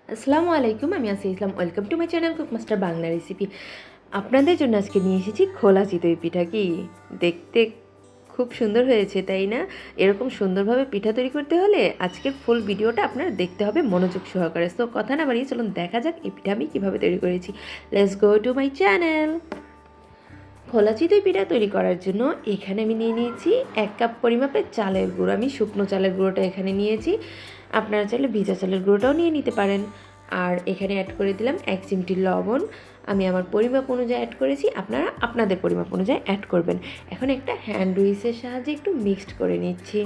আসসালামু আলাইকুম, আমি আছি Islam. Welcome to my channel cook master Bangla recipe. আপনাদের জন্য আজকে নিয়ে এসেছি খোলা চিতই পিঠা। কি দেখতে খুব সুন্দর হয়েছে, তাই না? এরকম সুন্দরভাবে পিঠা তৈরি করতে হলে আজকের ফুল ভিডিওটা আপনার দেখতে হবে মনোযোগ সহকারে। সো কথা না বাড়িয়ে চলুন দেখা যাক এই পিঠা আমি কীভাবে তৈরি করেছি। Let's go to my channel. খোলা চিতই পিঠা তৈরি করার জন্য এখানে আমি নিয়ে নিয়েছি 1 কাপ পরিমাপের চালের গুঁড়ো। আমি শুকনো চালের গুঁড়োটা এখানে নিয়েছি, আপনারা চাইলে ভিজা চালের গুঁড়োটাও নিয়ে নিতে পারেন। আর এখানে অ্যাড করে দিলাম 1 চিমটি লবণ। আমি আমার পরিমাপ অনুযায়ী অ্যাড করেছি, আপনারা আপনাদের পরিমাপ অনুযায়ী অ্যাড করবেন। এখন একটা হ্যান্ড উইচের সাহায্যে একটু মিক্সড করে নিচ্ছি।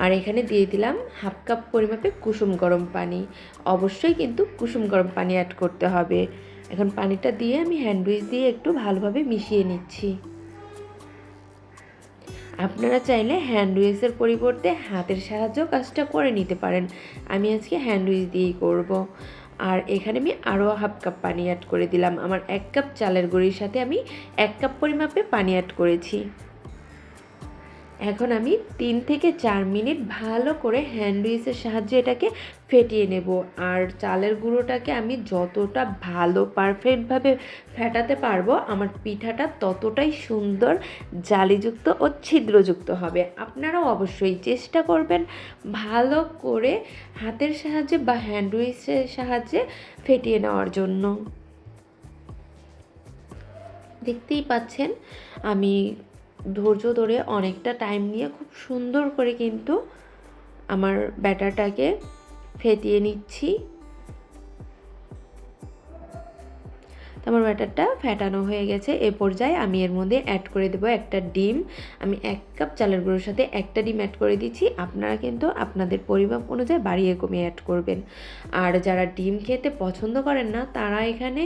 আর এখানে দিয়ে দিলাম 1/2 কাপ পরিমাপে কুসুম গরম পানি। অবশ্যই কিন্তু কুসুম গরম পানি অ্যাড করতে হবে। এখন পানিটা দিয়ে আমি হ্যান্ড উইচ দিয়ে একটু ভালোভাবে মিশিয়ে নিচ্ছি। আপনারা চাইলে হ্যান্ড উইচের পরিবর্তে হাতের সাহায্যেও কাজটা করে নিতে পারেন। আমি আজকে হ্যান্ড উইচ দিয়েই করব। আর এখানে আমি আরও 1/2 কাপ পানি অ্যাড করে দিলাম। আমার 1 কাপ চালের গুঁড়ির সাথে আমি 1 কাপ পরিমাপে পানি অ্যাড করেছি। এখন আমি 3 থেকে 4 মিনিট ভালো করে হ্যান্ড উইচের সাহায্যে এটাকে ফেটিয়ে নেব। আর চালের গুঁড়োটাকে আমি যতটা ভালো পারফেক্টভাবে ফেটাতে পারবো, আমার পিঠাটা ততটাই সুন্দর, জালিযুক্ত ও ছিদ্রযুক্ত হবে। আপনারাও অবশ্যই চেষ্টা করবেন ভালো করে হাতের সাহায্যে বা হ্যান্ড উইচের সাহায্যে ফেটিয়ে নেওয়ার জন্য। দেখতেই পাচ্ছেন আমি ধৈর্য ধরে অনেকটা টাইম নিয়ে খুব সুন্দর করে কিন্তু আমার ব্যাটারটাকে ফেটিয়ে নিচ্ছি। আমার ব্যাটারটা ফেটানো হয়ে গেছে। এ পর্যায়ে আমি এর মধ্যে অ্যাড করে দেবো একটা ডিম। আমি 1 কাপ চালের গুঁড়োর সাথে একটা ডিম অ্যাড করে দিচ্ছি। আপনারা কিন্তু আপনাদের পরিমাপ অনুযায়ী বাড়িয়ে কমিয়ে অ্যাড করবেন। আর যারা ডিম খেতে পছন্দ করেন না তারা এখানে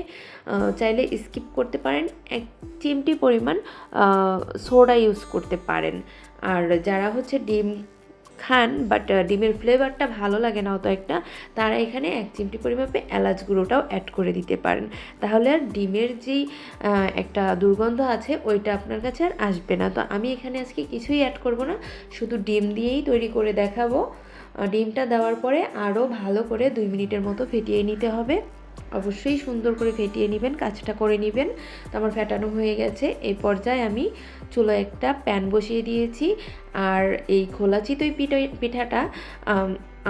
চাইলে স্কিপ করতে পারেন, 1 চিমটি পরিমাণ সোডা ইউজ করতে পারেন। আর যারা হচ্ছে ডিম খান বাট ডিমের ফ্লেভারটা ভালো লাগে না অত একটা, তারা এখানে 1 চিমটি পরিমাপে এলাচ গুঁড়োটাও অ্যাড করে দিতে পারেন। তাহলে আর ডিমের যেই একটা দুর্গন্ধ আছে ওইটা আপনার কাছে আর আসবে না। তো আমি এখানে আজকে কিছুই অ্যাড করব না, শুধু ডিম দিয়েই তৈরি করে দেখাবো। ডিমটা দেওয়ার পরে আরও ভালো করে 2 মিনিটের মতো ফেটিয়ে নিতে হবে। অবশ্যই সুন্দর করে ফেটিয়ে নেবেন, কাজটা করে নেবেন। তো আমার ফেটানো হয়ে গেছে। এই পর্যায়ে আমি চুলায় একটা প্যান বসিয়ে দিয়েছি। আর এই খোলা চিতই পিঠাটা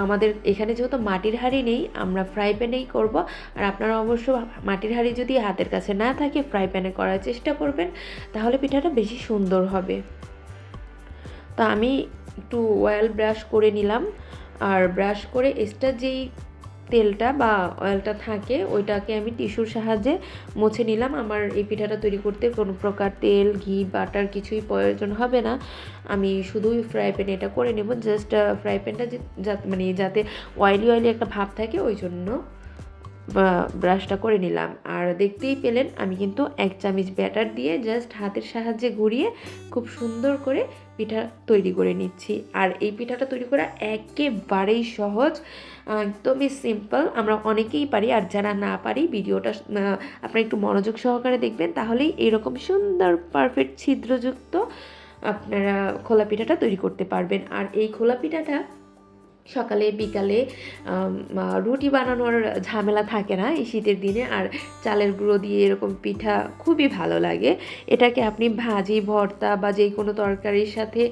আমাদের এখানে যেহেতু মাটির হাঁড়ি নেই, আমরা ফ্রাই প্যানেই করব। আর আপনারা অবশ্য মাটির হাঁড়ি যদি হাতের কাছে না থাকে ফ্রাই প্যানে করার চেষ্টা করবেন, তাহলে পিঠাটা বেশি সুন্দর হবে। তো আমি একটু অয়েল ব্রাশ করে নিলাম। আর ব্রাশ করে এক্সট্রা যেই তেলটা বা অয়েলটা থাকে ওইটাকে আমি টিস্যুর সাহায্যে মুছে নিলাম। আমার এই পিঠাটা তৈরি করতে কোনো প্রকার তেল, ঘি, বাটার কিছুই প্রয়োজন হবে না। আমি শুধুই ফ্রাই প্যানে এটা করে নেব। জাস্ট ফ্রাই প্যানটা যাতে অয়েলি একটা ভাব থাকে ওই জন্য ব্রাশটা করে নিলাম। আর দেখতেই পেলেন আমি কিন্তু 1 চামচ ব্যাটার দিয়ে জাস্ট হাতের সাহায্যে ঘুরিয়ে খুব সুন্দর করে পিঠা তৈরি করে নিচ্ছি। আর এই পিঠাটা তৈরি করা একেবারেই সহজ, একদমই সিম্পল, আমরা অনেকেই পারি। আর যারা না পারি ভিডিওটা আপনারা একটু মনোযোগ সহকারে দেখবেন, তাহলেই এরকম সুন্দর পারফেক্ট ছিদ্রযুক্ত আপনারা খোলা পিঠাটা তৈরি করতে পারবেন। আর এই খোলা পিঠাটা সকালে বিকালে রুটি বানানোর ঝামেলা থাকে না এই শীতের দিনে। আর চালের গুঁড়ো দিয়ে এরকম পিঠা খুবই ভালো লাগে। এটাকে আপনি ভাজি, ভর্তা বা যে কোনো তরকারির সাথে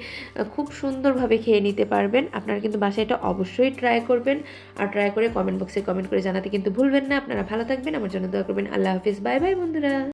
খুব সুন্দরভাবে খেয়ে নিতে পারবেন। আপনারা কিন্তু বাসায় এটা অবশ্যই ট্রাই করবেন। আর ট্রাই করে কমেন্ট বক্সে কমেন্ট করে জানাতে কিন্তু ভুলবেন না। আপনারা ভালো থাকবেন, আমার জন্য দোয়া করবেন। আল্লাহ হাফিজ, বাই বাই বন্ধুরা।